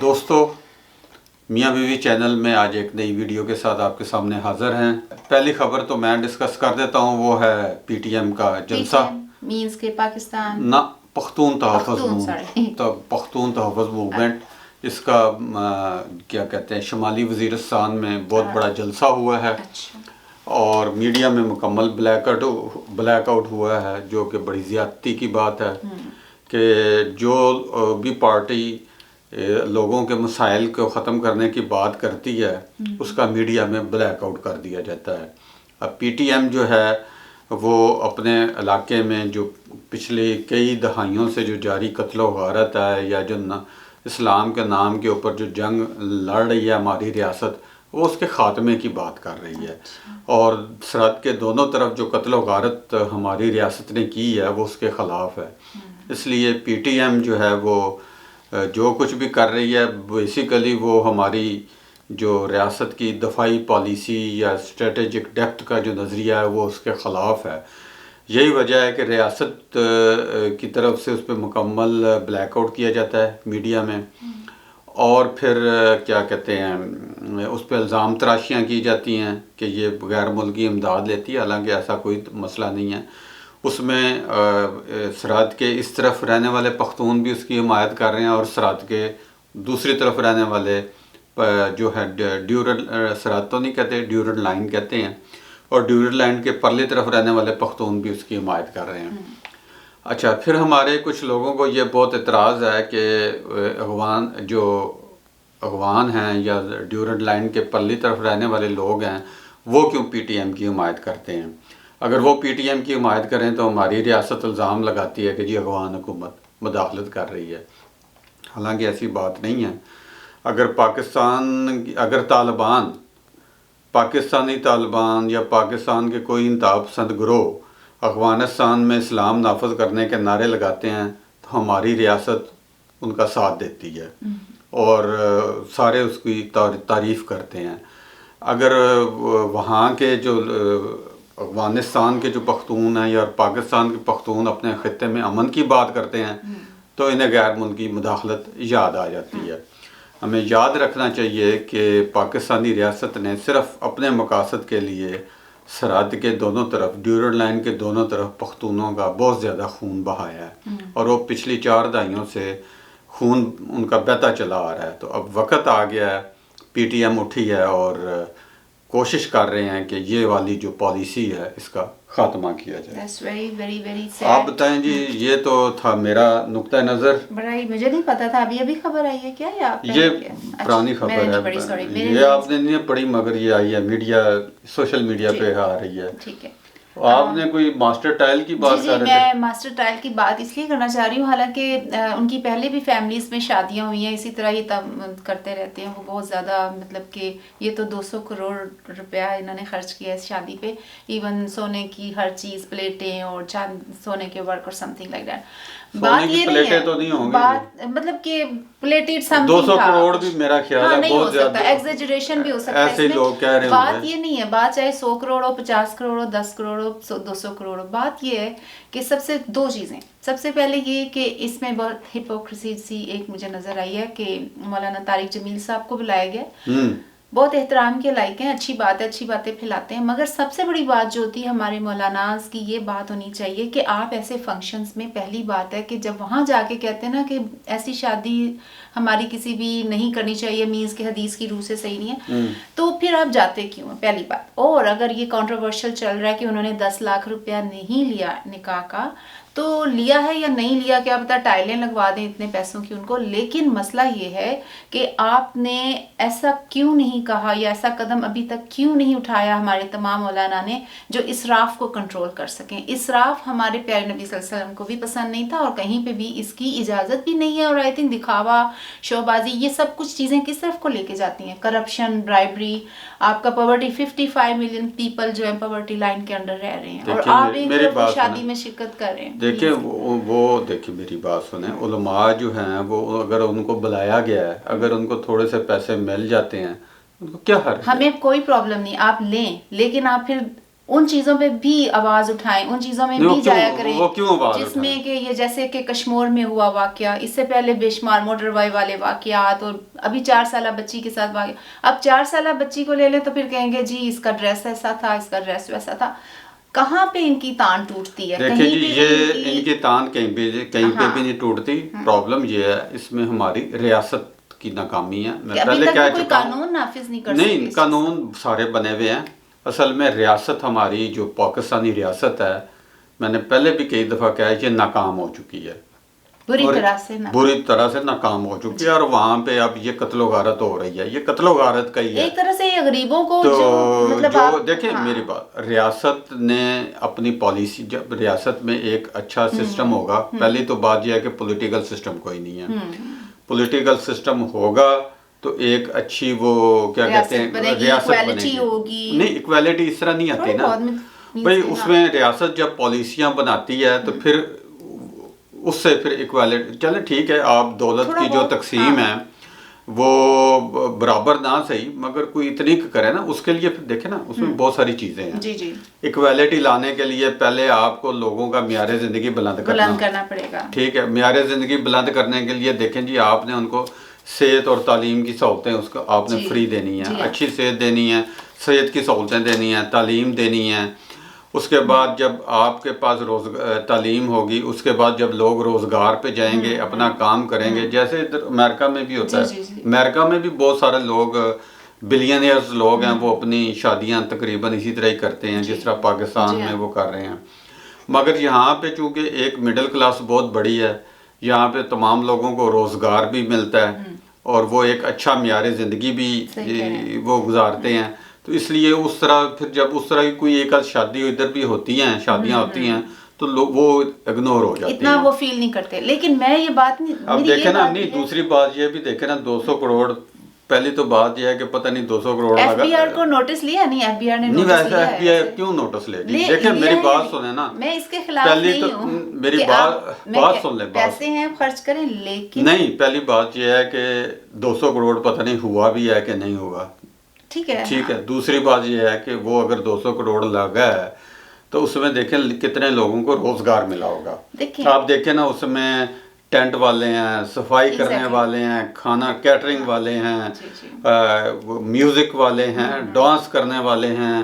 दोस्तों, मियाँ बीवी चैनल में आज एक नई वीडियो के साथ आपके सामने हाजिर हैं। पहली खबर तो मैं डिस्कस कर देता हूँ, वो है पीटीएम का जलसा मींस के पाकिस्तान ना पख्तून तहफ़्फ़ुज़ मूवमेंट। इसका क्या कहते हैं, शुमाली वज़ीरिस्तान में बहुत बड़ा जलसा हुआ है। और मीडिया में मुकम्मल ब्लैकआउट हुआ है, जो कि बड़ी ज़्यादती की बात है कि जो भी पार्टी लोगों के मसाइल को ख़त्म करने की बात करती है उसका मीडिया में ब्लैकआउट कर दिया जाता है। अब पीटीएम जो है वो अपने इलाके में जो पिछले कई दहाइयों से जो जारी कत्लो गारत है या जो इस्लाम के नाम के ऊपर जो जंग लड़ रही है हमारी रियासत, वो उसके ख़ात्मे की बात कर रही है। और सरहद के दोनों तरफ जो कत्लो गारत हमारी रियासत ने की है वो उसके ख़िलाफ़ है। इसलिए पीटीएम जो है वो जो कुछ भी कर रही है बेसिकली वो हमारी जो रियासत की दफाई पॉलिसी या स्ट्रेटेजिक डेप्थ का जो नज़रिया है वो उसके ख़िलाफ़ है। यही वजह है कि रियासत की तरफ से उस पर मुकम्मल ब्लैकआउट किया जाता है मीडिया में, और फिर क्या कहते हैं उस पर इल्ज़ाम तराशियाँ की जाती हैं कि ये गैर मुल्की इमदाद लेती है, हालांकि ऐसा कोई मसला नहीं है। उसमें सरहद के इस तरफ रहने वाले पख्तून भी उसकी हिमायत कर रहे हैं और सरहद के दूसरी तरफ रहने वाले जो है ड्यूरल सरहद तो नहीं कहते, ड्यूरल लाइन कहते हैं, और ड्यूरल लाइन के परली तरफ रहने वाले पख्तून भी उसकी हिमायत कर रहे हैं। अच्छा, फिर हमारे कुछ लोगों को ये बहुत एतराज़ है कि अगवान हैं या ड्यूरल लाइन के परली तरफ रहने वाले लोग हैं वो क्यों पीटीएम की हिमायत करते हैं। अगर वो पीटीएम की हिमायत करें तो हमारी रियासत इल्ज़ाम लगाती है कि जी अगवान हुकूमत मुदाखलत कर रही है, हालांकि ऐसी बात नहीं है। अगर पाकिस्तानी तालिबान या पाकिस्तान के कोई इंतहा पसंद गिरोह अफ़गानिस्तान में इस्लाम नाफज करने के नारे लगाते हैं तो हमारी रियासत उनका साथ देती है और सारे उसकी तारीफ़ करते हैं। अगर वहाँ के जो अफ़गानिस्तान के जो पख्तून हैं या पाकिस्तान के पख्तून अपने ख़त्ते में अमन की बात करते हैं तो इन्हें गैर मुल्की मुदाखलत याद आ जाती है। हमें याद रखना चाहिए कि पाकिस्तानी रियासत ने सिर्फ़ अपने मकासद के लिए सरहद के दोनों तरफ, ड्यूरल लाइन के दोनों तरफ पख्तूनों का बहुत ज़्यादा खून बहाया है और वो पिछली 4 दहाइयों से खून उनका बहता चला आ रहा है। तो अब वक्त आ गया है, पीटीएम उठी है और कोशिश कर रहे हैं कि ये वाली जो पॉलिसी है इसका ख़ात्मा किया जाए। That's very, very, very sad. आप बताएं जी, ये तो था मेरा नुक्ता नज़र। बड़ा ही मुझे नहीं पता था, अभी खबर आई है क्या या ये पुरानी खबर है, ये आपने नहीं पढ़ी मगर ये आई है मीडिया, सोशल मीडिया पे आ रही है। ठीक है। आपने कोई मास्टर टाइल की बात कर रहे थे? मैं मास्टर टाइल की बात इसलिए करना चाह रही हूँ, हालांकि उनकी पहले भी फैमिलीज में शादियाँ हुई हैं, इसी तरह ही करते रहते हैं वो बहुत ज़्यादा, मतलब कि ये तो 200 करोड़ रुपया इन्होंने खर्च किया इस शादी पे, इवन सोने की हर चीज़, प्लेटें और चांद सोने के वर्क और समथिंग लाइक दैट। बात ये नहीं है, तो नहीं होंगी, बात मतलब कि प्लेटेड समथिंग 200 करोड़ भी मेरा ख्याल है बहुत ज़्यादा, एग्जेजरेशन भी हो सकता है, ऐसे लोग कह रहे हैं। बात ये नहीं है, बात चाहे 100 करोड़ हो, 50 करोड़ हो, 10 करोड़ हो, 200 करोड़ हो, बात ये है कि सबसे 2 चीज़ें, सबसे पहले ये कि इसमें बहुत हिपोक्रेसी सी एक मुझे नज़र आई है कि मौलाना तारिक जमील साहब को बुलाया गया, बहुत एहतराम के लायक हैं, अच्छी बात है, अच्छी बातें फैलाते हैं, मगर सबसे बड़ी बात जो होती है हमारे मौलानाज की, ये बात होनी चाहिए कि आप ऐसे फंक्शंस में, पहली बात है कि जब वहाँ जाके कहते हैं ना कि ऐसी शादी हमारी किसी भी नहीं करनी चाहिए, मीन्स के हदीस की रूह से सही नहीं है, तो फिर आप जाते क्यों है, पहली बात। और अगर ये कंट्रोवर्शियल चल रहा है कि उन्होंने 10 लाख रुपया नहीं लिया निकाह का, तो लिया है या नहीं लिया क्या पता, टाइलें लगवा दें इतने पैसों की उनको, लेकिन मसला ये है कि आपने ऐसा क्यों नहीं कहा या ऐसा कदम अभी तक क्यों नहीं उठाया हमारे तमाम मौलाना ने जो इसराफ को कंट्रोल कर सकें। इसराफ हमारे प्यारे नबी सल्लल्लाहु अलैहि वसल्लम को भी पसंद नहीं था और कहीं पे भी इसकी इजाज़त भी नहीं है, और आई थिंक दिखावा, शोबाजी, ये सब कुछ चीज़ें किस तरफ को लेके जाती हैं, करप्शन, ब्राइबरी, आपका पॉवर्टी, 55 मिलियन पीपल जो है पॉवर्टी लाइन के अंडर रह रहे हैं और आप एक शादी में शिरकत कर रहे हैं। देखिए देखिए मेरी बात सुने, उलमा जो हैं वो अगर उनको बुलाया गया है, अगर उनको थोड़े से पैसे मिल जाते हैं उनको क्या हर्ज है? हमें कोई प्रॉब्लम नहीं, आप लें, लेकिन आप फिर उन चीज़ों पे भी आवाज़ उठाएं, उन चीज़ों में नहीं, भी जाया करें वो क्यों आवाज़ जिसमें कि ये जैसे कि कश्मीर में हुआ वाकया, इससे पहले बेशुमार मोटरवाई वाले वाकयात, और अभी 4 साल बच्ची के साथ वाकया। अब 4 साल बच्ची को ले लें तो फिर कहेंगे जी इसका ड्रेस ऐसा था, इसका ड्रेस वैसा था। कहाँ पे इनकी तान टूटती है? देखिए जी, पे ये इनकी तान कहीं पे भी नहीं टूटती। प्रॉब्लम ये है इसमें हमारी रियासत की नाकामी है। मैं पहले कह कोई चुका हूं, कानून नाफिज नहीं कर नहीं कानून सारे बने हुए हैं। असल में रियासत हमारी जो पाकिस्तानी रियासत है, मैंने पहले भी कई दफ़ा कहा है, ये नाकाम हो चुकी है, बुरी तरह से नाकाम हो चुकी है। और वहाँ पे अब ये कत्लो गारत हो रही है, ये कत्लो गारत का ही है एक तरह से। ये गरीबों को तो मतलब देखें मेरी बात, रियासत ने अपनी पॉलिसी, जब रियासत में एक अच्छा सिस्टम होगा, पहली तो बात यह है कि पॉलिटिकल सिस्टम कोई नहीं है। पॉलिटिकल सिस्टम होगा तो एक अच्छी वो क्या कहते हैं रियासत बनेगी। नहीं, इक्वालिटी इस तरह नहीं आती ना भाई। उसमें रियासत जब पॉलिसियां बनाती है तो फिर उससे फिर इक्वालिटी, चले ठीक है, आप दौलत की जो तकसीम है वो बराबर ना सही मगर कोई इतनी करे ना, उसके लिए फिर देखे ना उसमें बहुत सारी चीजें हैं। जी जी। इक्वालिटी लाने के लिए पहले आपको लोगों का मियार जिंदगी बुलंद करना पड़ेगा। ठीक है, मियार जिंदगी बुलंद करने के लिए देखें जी, आपने उनको सेहत और तालीम की सहूलतें उसको आपने फ्री देनी है, अच्छी सेहत देनी है, सेहत की सहूलतें देनी है, तालीम देनी है। उसके बाद जब आपके पास तालीम होगी, उसके बाद जब लोग रोज़गार पे जाएंगे, अपना काम करेंगे, जैसे इधर अमेरिका में भी होता है। अमेरिका में भी बहुत सारे लोग बिलियनियर्स लोग हैं, वो अपनी शादियां तकरीबन इसी तरह ही करते हैं जिस तरह पाकिस्तान में वो कर रहे हैं। मगर यहाँ पे चूँकि एक मिडिल क्लास बहुत बड़ी है, यहाँ पे तमाम लोगों को रोज़गार भी मिलता है और वो एक अच्छा मियार ज़िंदगी भी वो गुजारते हैं। तो इसलिए उस तरह फिर जब उस तरह की कोई एक आध शादी इधर भी होती हैं, शादियां होती हैं, तो लोग वो इग्नोर हो जाते हैं, इतना वो फील नहीं करते। लेकिन मैं ये बात नहीं, अब देखे ना, नहीं दूसरी बात ये भी देखे ना, 200 करोड़, पहली तो बात यह है कि पता नहीं 200 करोड़ एफबीआर को नोटिस लिया नहीं, एफबीआर ने नहीं, वैसे एफबीआई क्यों नोटिस लेगी? देखिए मेरी बात सुने ना, मैं इसके खिलाफ नहीं हूं, मेरी बात सुन ले, पैसे हैं खर्च करें, लेकिन नहीं, पहली बात यह है कि 200 करोड़ पता नहीं हुआ भी है कि नहीं हुआ, ठीक है। दूसरी बात यह है कि वो अगर 200 करोड़ लगा है तो उसमें देखें कितने लोगों को रोजगार मिला होगा। आप देखें ना, उसमें टेंट वाले हैं, सफाई करने वाले हैं, खाना कैटरिंग वाले हैं, म्यूजिक वाले हैं, डांस करने वाले हैं,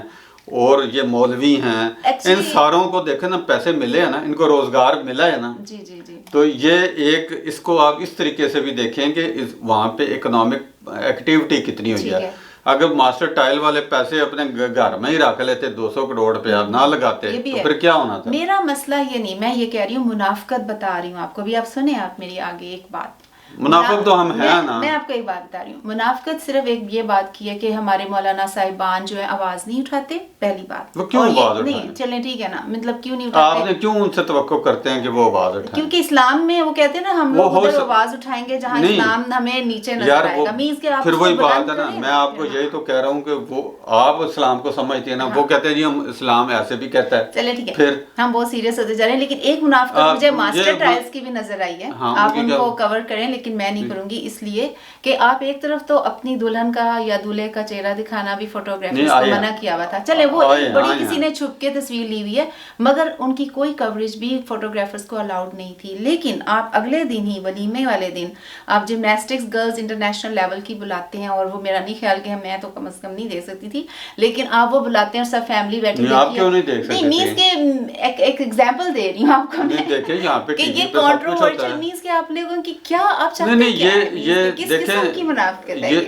और ये मौलवी हैं। इन सारों को देखें ना, पैसे मिले हैं ना, इनको रोजगार मिला है ना। जी जी जी। तो ये एक, इसको आप इस तरीके से भी देखें कि वहाँ पे इकोनॉमिक एक्टिविटी कितनी हुई है। अगर मास्टर टाइल वाले पैसे अपने घर में ही रख लेते, 200 करोड़ रुपया ना लगाते, तो फिर क्या होना था? मेरा मसला ये नहीं, मैं ये कह रही हूँ, मुनाफकत बता रही हूँ आपको। भी आप सुने, आप मेरी आगे एक बात, मुनाफिक तो हम हैं ना। मैं आपको एक बात बता रही हूँ, मुनाफिकत सिर्फ एक ये बात की है कि हमारे मौलाना साहिबान जो है आवाज नहीं उठाते, पहली बात। वो क्यों आवाज नहीं, चलें ठीक है ना, मतलब क्यों नहीं उठाते? आपने क्यों उनसे तवक्को करते हैं कि वो आवाज उठाएं? क्योंकि इस्लाम में वो कहते हैं ना, हम लोग उधर आवाज उठाएंगे जहाँ इस्लाम हमें नीचे नजर आएगा। मींस के आप फिर वही बात है ना, मैं आपको यही तो कह रहा हूँ कि वो आप इस्लाम को समझते हैं ना, वो कहते हैं जी हम इस्लाम ऐसे भी कहता है। चले ठीक है, फिर हम बहुत सीरियस होते जा रहे हैं। लेकिन एक मुनाफिकत मुझे मास्टर टाइल्स की भी नजर आई है, आप उनको कवर करें, लेकिन मैं नहीं करूंगी, इसलिए कि आप एक तरफ तो अपनी दुल्हन का या दूल्हे का चेहरा दिखाना भी फोटोग्राफर्स को मना किया हुआ था। चले वो बड़ी किसी ने छुप के तस्वीर ली हुई है, मगर उनकी कोई कवरेज भी फोटोग्राफर्स को अलाउड नहीं थी। लेकिन आप अगले दिन ही, वलीमे वाले दिन, आप जिम्नास्टिक्स गर्ल्स इंटरनेशनल लेवल की बुलाते हैं, और वो मेरा नहीं ख्याल कि मैं तो कम से कम नहीं देख सकती थी, लेकिन आप वो बुलाते हैं और सब फैमिली बैठी है। आप क्यों नहीं देख सकते? मींस के एक एग्जांपल दे रही हूं आपको मैं, देखिए यहाँ पे कि ये कंट्रोवर्शियल मींस के आप लोगों की क्या आप चाहते हैं? ये देखें,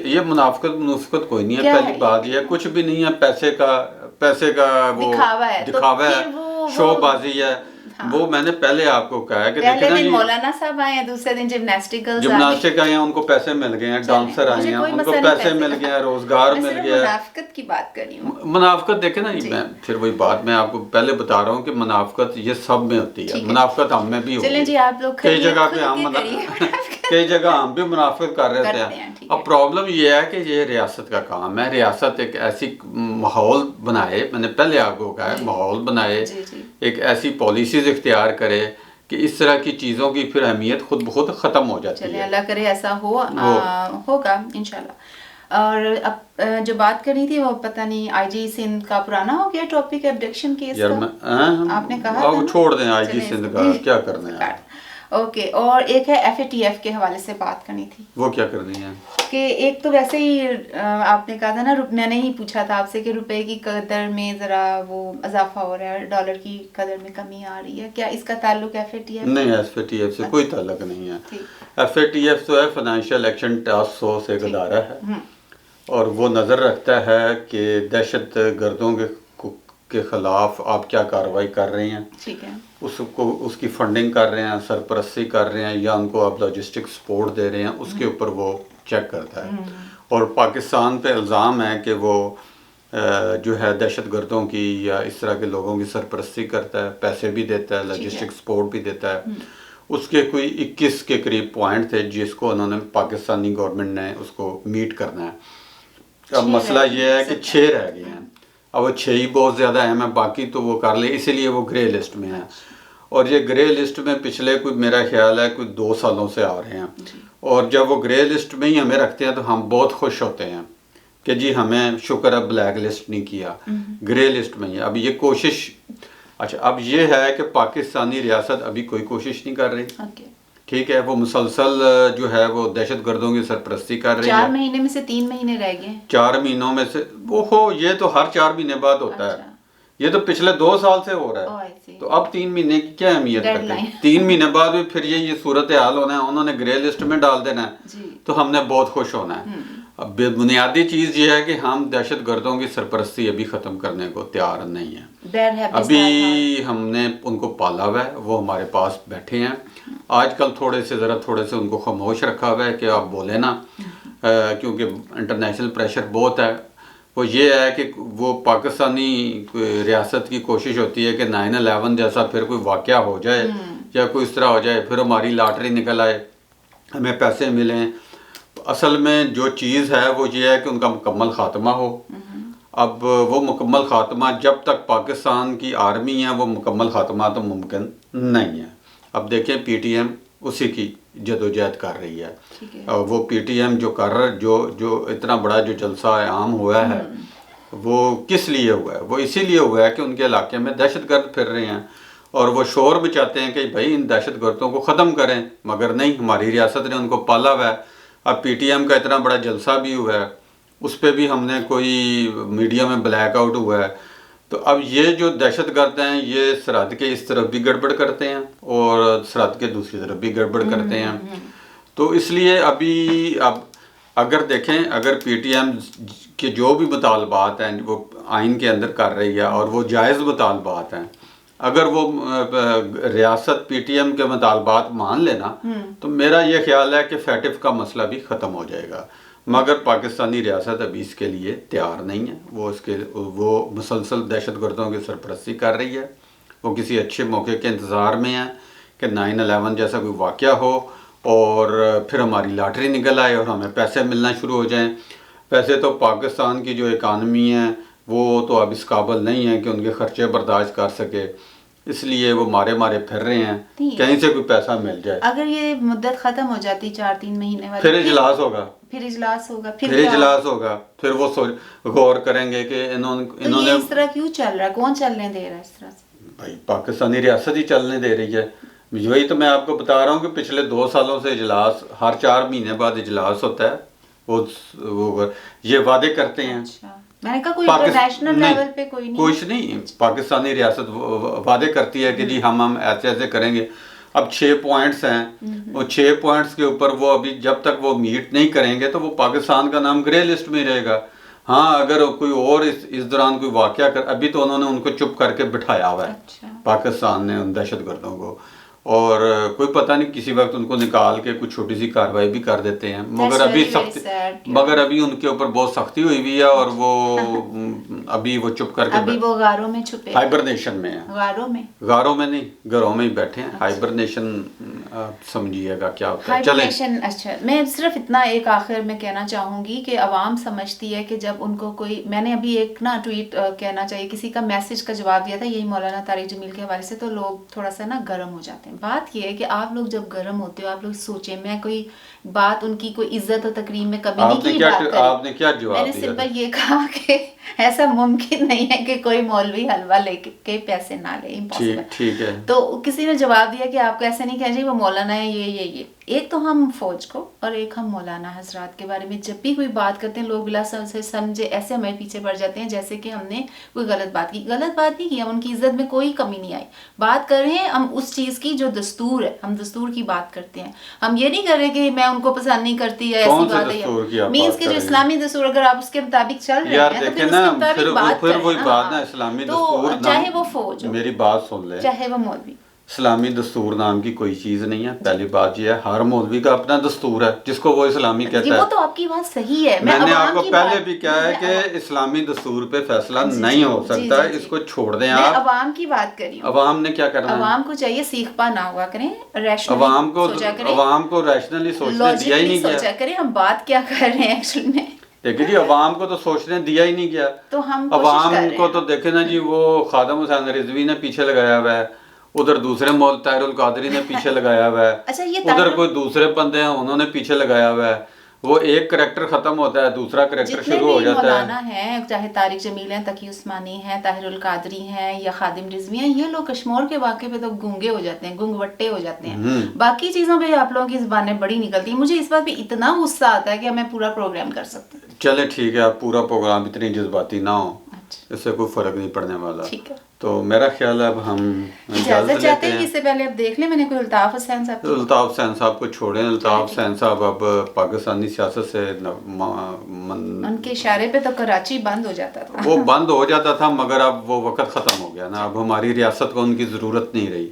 ये मुनाफिकत कोई नहीं है। पहली बात ये कुछ भी नहीं है, पैसे का वो दिखावा है, शोबाजी है। हाँ। वो मैंने पहले आपको कहा है कि पहले दिन मौलाना साहब आए हैं, दूसरे दिन जिम्नास्टिक आए हैं, उनको पैसे मिल गए हैं, डांसर आए हैं, उनको पैसे मिल गए हैं, रोजगार मिल गया है। मुनाफिकत की बात कर रही हूँ। मुनाफिकत देखे ना, मैं फिर वही बात मैं आपको पहले बता रहा हूँ कि मुनाफिकत ये सब में होती है। मुनाफिकत हम में भी होती है, कई जगह पे हम कई जगह हम भी मुनाफिकत कर रहे थे। अब प्रॉब्लम ये है कि ये रियासत का काम है, रियासत एक ऐसी माहौल बनाए, मैंने पहले आपको कहा है, माहौल बनाए, एक ऐसी पॉलिसीज इख्तियार करे कि इस तरह की चीज़ों की फिर अहमियत खुद ब खुद ख़त्म हो जाती है। अल्लाह करे ऐसा होगा इंशाल्लाह। और अब जो बात करनी थी वो पता नहीं आईजी सिंध का पुराना हो गया टॉपिक, एब्डक्शन केस यार का आपने कहा था ना? छोड़ दें आईजी चलें सिंध इसको। का, क्या करना है। ओके, और एक है एफएटीएफ के हवाले से बात करनी थी। वो क्या करनी है कि एक तो वैसे ही आपने कहा था ना, मैंने ही पूछा था आपसे कि रुपए की कदर में ज़रा वो इजाफा हो रहा है, डॉलर की कदर में कमी आ रही है, क्या इसका ताल्लुक एफएटीएफ? नहीं, एफएटीएफ से कोई ताल्लुक नहीं है। एफएटीएफ तो है फाइनेंशियल एक्शन टास्क फोर्स, एक अदारा है और वो नज़र रखता है कि दहशत गर्दों के खिलाफ आप क्या कार्रवाई कर रहे हैं, ठीक है, उसको उसकी फंडिंग कर रहे हैं, सरपरस्ती कर रहे हैं या उनको आप लॉजिस्टिक सपोर्ट दे रहे हैं, उसके ऊपर वो चेक करता है। और पाकिस्तान पे इल्ज़ाम है कि वो जो है दहशत गर्दों की या इस तरह के लोगों की सरपरस्ती करता है, पैसे भी देता है, लॉजिस्टिक सपोर्ट भी देता है। उसके कोई 21 के करीब पॉइंट थे जिसको उन्होंने पाकिस्तानी गवर्नमेंट ने उसको मीट करना है। अब मसला ये है कि 6 रह गए हैं, अब वो 6 ही बहुत ज़्यादा अहम है, बाकी तो वो कर ले, इसीलिए वो ग्रे लिस्ट में है। और ये ग्रे लिस्ट में पिछले कोई मेरा ख्याल है कोई 2 सालों से आ रहे हैं, और जब वो ग्रे लिस्ट में ही हमें रखते हैं तो हम बहुत खुश होते हैं कि जी हमें शुक्र है ब्लैक लिस्ट नहीं किया, ग्रे लिस्ट में ही। अब ये कोशिश, अच्छा अब ये है कि पाकिस्तानी रियासत अभी कोई कोशिश नहीं कर रही, ठीक है, वो मुसलसल जो है वो दहशत गर्दों की सरपरस्ती कर रही है। 4 महीने में से 3 महीने रह गए, 4 महीनों में से ओहो, ये तो हर 4 महीने बाद होता है, ये तो पिछले 2 साल से हो रहा है, तो अब 3 महीने की क्या अहमियत रखते हैं? 3 महीने बाद भी फिर ये सूरत हाल होना है, उन्होंने ग्रे लिस्ट में डाल देना है, तो हमने बहुत खुश होना है। अब बुनियादी चीज़ ये है कि हम दहशत गर्दों की सरपरस्ती अभी ख़त्म करने को तैयार नहीं है। अभी हमने उनको पाला हुआ है, वो हमारे पास बैठे हैं। आजकल थोड़े से उनको खामोश रखा हुआ है कि आप बोले ना, क्योंकि इंटरनेशनल प्रेशर बहुत है। वो ये है कि वो पाकिस्तानी रियासत की कोशिश होती है कि 9/11 जैसा फिर कोई वाक़या हो जाए या कोई इस तरह हो जाए, फिर हमारी लॉटरी निकल आए, हमें पैसे मिलें। असल में जो चीज़ है वो ये है कि उनका मुकम्मल ख़ात्मा हो। अब वो मुकम्मल ख़ात्मा जब तक पाकिस्तान की आर्मी है, वो मुकम्मल ख़ात्मा तो मुमकिन नहीं है। अब देखें पीटीएम उसी की जदोजहद कर रही है। वो पीटीएम जो कर रहा, जो इतना बड़ा जो जलसा आम हुआ है वो किस लिए हुआ है? वो इसीलिए हुआ है कि उनके इलाके में दहशतगर्द फिर रहे हैं और वो शोर मचाते हैं कि भाई इन दहशतगर्दों को ख़त्म करें, मगर नहीं, हमारी रियासत ने उनको पाला हुआ है। अब पीटीएम का इतना बड़ा जलसा भी हुआ है, उस पर भी हमने कोई मीडिया में ब्लैक आउट हुआ है। तो अब ये जो दहशतगर्द हैं ये सरहद के इस तरफ भी गड़बड़ करते हैं और सरहद के दूसरी तरफ भी गड़बड़ करते हैं। तो इसलिए अभी अब अगर देखें, अगर पीटीएम के जो भी मुतालबात हैं वो आइन के अंदर कर रही है और वो जायज़ मुतालबात हैं, अगर वो रियासत पीटीएम के मुतालबात मान लेना तो मेरा ये ख्याल है कि फैटिफ का मसला भी ख़त्म हो जाएगा। मगर पाकिस्तानी रियासत अभी इसके लिए तैयार नहीं है। वो मुसलसल दहशतगर्दों की सरपरस्ती कर रही है। वो किसी अच्छे मौके के इंतज़ार में है कि 9/11 जैसा कोई वाक़या हो और फिर हमारी लॉटरी निकल आए और हमें पैसे मिलना शुरू हो जाएं। वैसे तो पाकिस्तान की जो इकानमी है वो तो अब इस काबिल नहीं है कि उनके ख़र्चे बर्दाश्त कर सके, इसलिए वो मारे फिर रहे हैं कहीं से कोई पैसा मिल जाए। अगर ये मुद्दत ख़त्म हो जाती 4-3 महीने वाली, फिर इजलास होगा, फिर वो गौर करेंगे कि इन्होंने इस तरह क्यों चल रहा है, कौन चलने दे रहा है इस तरह से? भाई पाकिस्तानी रियासत ही चलने दे रही है। वही तो मैं आपको बता रहा हूँ कि पिछले 2 सालों से इजलास हर 4 महीने बाद इजलास होता है। वो ये वादे करते हैं। अच्छा। मैंने कहा कोई इंटरनेशनल लेवल पे कोई नहीं, कुछ नहीं। पाकिस्तानी रियासत वादे करती है कि जी हम ऐसे करेंगे। अब 6 पॉइंट्स हैं, वो 6 पॉइंट्स के ऊपर वो अभी जब तक वो मीट नहीं करेंगे तो वो पाकिस्तान का नाम ग्रे लिस्ट में रहेगा। हाँ, अगर कोई और इस दौरान कोई वाक़या कर, अभी तो उन्होंने उनको चुप करके बिठाया हुआ है। अच्छा। पाकिस्तान ने उन दहशतगर्दों को, और कोई पता नहीं किसी वक्त उनको निकाल के कुछ छोटी सी कार्रवाई भी कर देते हैं। मगर अभी उनके ऊपर बहुत सख्ती हुई हुई है और वो अभी वो चुप करके अभी वो गारों में छुपे, हाइबरनेशन में है। गारों में नहीं, घरों में ही बैठे हैं। हाइबरनेशन समझिएगा क्या होता है। चलें। अच्छा, मैं सिर्फ इतना एक आखिर में कहना चाहूँगी कि अवाम समझती है कि जब उनको कोई, मैंने अभी एक ना ट्वीट कहना चाहिए, किसी का मैसेज का जवाब दिया था यही मौलाना तारिक जमील के हवाले से, तो लोग थोड़ा सा ना गर्म हो जाते हैं, बात ये है कि आप लोग जब गर्म होते हो, आप लोग सोचें, मैं कोई बात उनकी कोई इज्जत और तकरीम में कभी नहीं की बात करी। आपने क्या जवाब मैंने दिया? सिंपल ये कहा कि ऐसा मुमकिन नहीं है कि कोई मौलवी हलवा लेके के पैसे ना ले, इम्पॉसिबल। ठीक है। तो किसी ने जवाब दिया कि आपको ऐसे नहीं कहना चाहिए, वो मौलाना है, ये एक तो हम फौज को और एक हम मौलाना हजरात के बारे में जब भी कोई बात करते हैं, लोग बिला से समझे ऐसे हमारे पीछे पड़ जाते हैं जैसे कि हमने कोई गलत बात की। गलत बात नहीं की, हम उनकी इज्जत में कोई कमी नहीं आई। बात कर रहे हैं हम उस चीज की जो दस्तूर है, हम दस्तूर की बात करते हैं। हम ये नहीं कर रहे कि मैं उनको पसंद नहीं करती है, ऐसी बात है। मीन्स के जो इस्लामी दस्तूर, अगर आप उसके मुताबिक चल रहे हैं तो फिर उसके मुताबिक बात फिर वही बात ना, इस्लामी दस्तूर, चाहे वो फौज हो, मेरी बात सुन ले, चाहे वो मौलवी। इस्लामी दस्तूर नाम की कोई चीज नहीं है। पहली बात यह है, हर मौलवी का अपना दस्तूर है जिसको वो इस्लामी कहता है। वो तो आपकी बात सही है। मैंने आपको पहले भी कहा है कि इस्लामी दस्तूर पे फैसला नहीं हो सकता है, इसको छोड़ दें आप। अवाम की बात करी, अवाम ने क्या करना है? अवाम को चाहिए सीखपा ना हुआ करें, अवाम को रैशनली सोचने दिया ही नहीं गया। सोचा करें हम बात क्या कर रहे हैं एक्चुअली में। देखिए जी, अवाम को तो सोचने दिया ही नहीं गया। तो हम अवाम को तो देखे ना जी, वो खादम हुसैन रिजवी ने पीछे लगाया हुआ है, उधर दूसरे मौल ताहिरुल कादरी ने पीछे लगाया हुआ है। अच्छा, ये उधर कोई दूसरे बंदे हैं, उन्होंने पीछे लगाया हुआ है। वो एक करैक्टर खत्म होता है, दूसरा करैक्टर शुरू हो जाता है। चाहे तारिक जमील हैं, तकी उस्मानी हैं, ताहिरुल कादरी हैं या खादिम रिजवी हैं, ये लोग कश्मीर के वाक़े पे तो गूंगे हो जाते हैं, गुंगवट्टे हो जाते हैं। बाकी चीजों पे आप लोगों की ज़ुबानें बड़ी निकलती हैं। मुझे इस बात पे इतना गुस्सा आता है कि मैं पूरा प्रोग्राम कर सकती हूँ। चले ठीक है, आप पूरा प्रोग्राम इतनी जज्बाती ना हो, इससे कोई फर्क नहीं पड़ने वाला। ठीक है, तो मेरा ख्याल है अब हम इजाजत चाहते हैं। इससे पहले अब देख ले, मैंने कोई अल्ताफ हुसैन साहब, अल्ताफ हुसैन साहब को छोड़ें। अल्ताफ हुसैन साहब अब पाकिस्तानी सियासत से उनके इशारे पे तो कराची बंद हो जाता था। वो बंद हो जाता था, मगर अब वो वक्त ख़त्म हो गया ना। अब हमारी रियासत को उनकी ज़रूरत नहीं रही।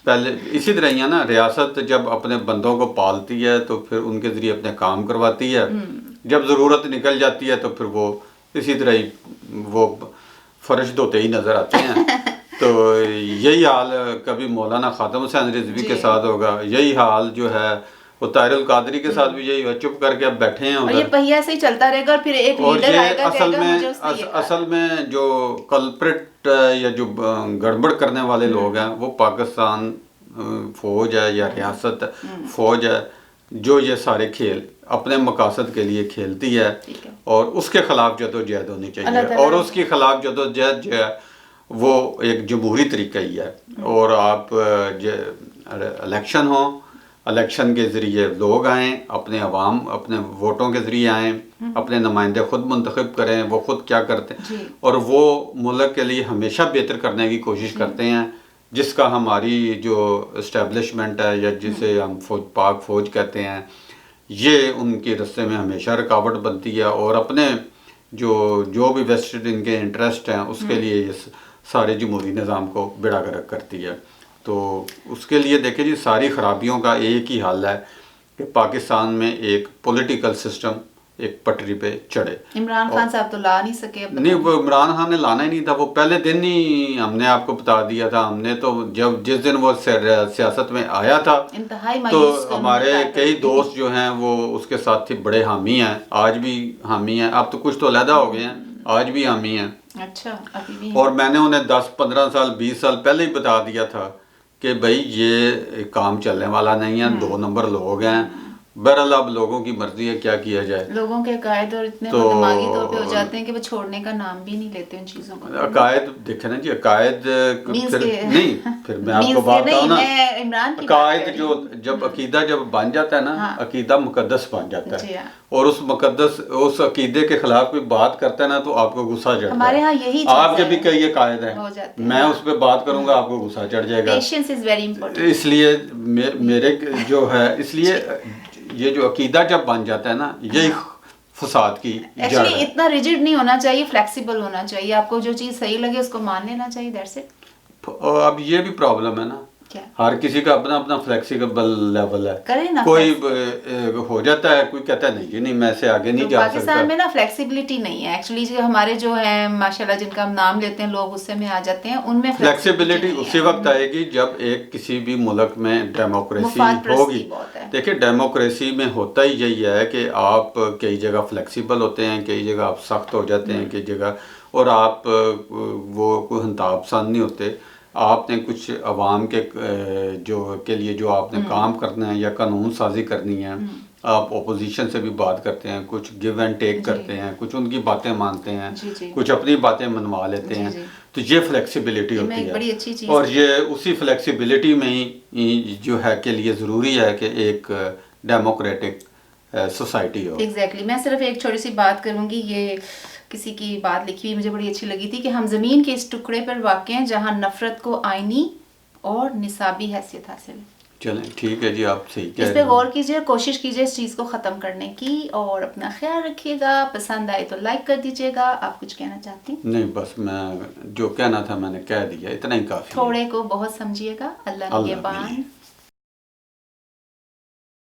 पहले इसी तरह ही है ना, रियासत जब अपने बंदों को पालती है तो फिर उनके ज़रिए अपने काम करवाती है। जब ज़रूरत निकल जाती है तो फिर वो इसी तरह ही वो फर्श धोते ही नज़र आते हैं। तो यही हाल कभी मौलाना खादम हुसैन रिजवी के साथ होगा, यही हाल जो है वो ताहिरुल कादरी के साथ भी यही हुआ। चुप करके अब बैठे हैं उधर, और ये पहिया से ही चलता रहेगा और फिर एक लीडर आएगा, असल में जो कल्प्रिट या जो गड़बड़ करने वाले लोग हैं वो पाकिस्तान फौज है या रियासत फौज है, जो ये सारे खेल अपने मकासद के लिए खेलती है और उसके खिलाफ जदोजहद होनी चाहिए। और उसके खिलाफ जदोजहद जो है वो एक जमहूरी तरीका ही है। और आप इलेक्शन हो, इलेक्शन के ज़रिए लोग आएँ, अपने अवाम अपने वोटों के ज़रिए आएँ, अपने नुमाइंदे खुद मुंतखब करें, वो खुद क्या करते हैं और वो मुल्क के लिए हमेशा बेहतर करने की कोशिश करते हैं, जिसका हमारी जो इस्टेब्लिशमेंट है या जिसे हम पाक फौज कहते हैं, ये उनके रस्ते में हमेशा रुकावट बनती है। और अपने जो भी वेस्टेड इनके इंटरेस्ट हैं उसके लिए ये सारे जमहूरी निज़ाम को बेड़ा गर्क करती है। तो उसके लिए देखिए जी, सारी ख़राबियों का एक ही हल है कि पाकिस्तान में एक पॉलिटिकल सिस्टम एक पटरी पे चढ़े। इमरान खान साहब तो ला नहीं सके। नहीं, वो इमरान खान ने लाना ही नहीं था। वो पहले दिन ही हमने आपको बता दिया था। हमने तो जिस दिन वो सियासत में आया था तो हमारे कई दोस्त जो हैं वो उसके साथ थे, बड़े हामी हैं, आज भी हामी हैं। अब तो कुछ तो अलहदा हो गए हैं, आज भी हामी हैं। अच्छा, अभी भी। और मैंने उन्हें 10-15 साल 20 साल पहले ही बता दिया था कि भाई ये काम चलने वाला नहीं है, 2 नंबर लोग हैं। बहरहाल अब लोगों की मर्जी है, क्या किया जाए। लोगों के अकायद और इतने दिमागी तौर पे हो जाते हैं कि वो छोड़ने का नाम भी नहीं लेते उन चीजों को। अकायद देखे ना जी, अकायद फिर मैं आपको बात बताऊं ना, अकायद जो जब अकीदा जब बन जाता है ना, अकीदा मुकद्दस बन जाता है। और उस अकीदे के खिलाफ कोई बात करता है ना तो आपको गुस्सा चढ़ता है। हमारे यहाँ यही आपके भी कई अकायद हैं, मैं उस पर बात करूंगा आपको गुस्सा चढ़ जाएगा। Patience is very important. इसलिए मेरे जो है, इसलिए ये जो अकीदा जब बन जाता है ना, यही फसाद की जड़ है। इतना रिजिड नहीं होना चाहिए, फ्लेक्सिबल होना चाहिए। आपको जो चीज सही लगे उसको मान लेना चाहिए, दैट्स इट। अब ये भी प्रॉब्लम है ना, हर किसी का अपना अपना फ्लेक्सिबल लेवल है। करे ना, कोई हो जाता है, कोई कहता है नहीं जी नहीं, मैं से आगे नहीं जा सकता। पाकिस्तान में ना फ्लेक्सिबिलिटी नहीं है एक्चुअली। जो हमारे जो है माशाल्लाह जिनका हम नाम लेते हैं लोग, उससे में आ जाते हैं, उनमें फ्लेक्सिबिलिटी उसी वक्त आएगी जब एक किसी भी मुल्क में डेमोक्रेसी होगी। देखिए, डेमोक्रेसी में होता ही यही है कि आप कई जगह फ्लेक्सिबल होते हैं, कई जगह आप सख्त हो जाते हैं, कई जगह और आप वो कोई हंताब पसंद नहीं होते। आपने कुछ अवाम के जो के लिए जो आपने काम करना है या कानून साजी करनी है, आप ओपोजिशन से भी बात करते हैं, कुछ गिव एंड टेक करते हैं, कुछ उनकी बातें मानते हैं, कुछ अपनी बातें मनवा लेते हैं, तो ये फ्लेक्सिबिलिटी होती है। बड़ी अच्छी चीज़ और ये उसी फ्लेक्सिबिलिटी में ही जो है के लिए ज़रूरी है कि एक डेमोक्रेटिक सोसाइटी हो। एग्जैक्टली मैं सिर्फ एक छोटी सी बात करूंगी, ये किसी की बात लिखी हुई मुझे बड़ी अच्छी लगी थी कि हम ज़मीन के इस टुकड़े पर वाक़ हैं जहां नफ़रत को आईनी और निसाबी हैसियत हासिल है। चलें ठीक है जी, आप सही कह इस रहे पे हैं। गौर कीजिए, कोशिश कीजिए इस चीज़ को ख़त्म करने की, और अपना ख्याल रखिएगा। पसंद आए तो लाइक कर दीजिएगा। आप कुछ कहना चाहती हैं? नहीं, बस मैं जो कहना था मैंने कह दिया, इतना ही काफ़ी है। थोड़े को बहुत समझिएगा। अल्लाह निगहबान।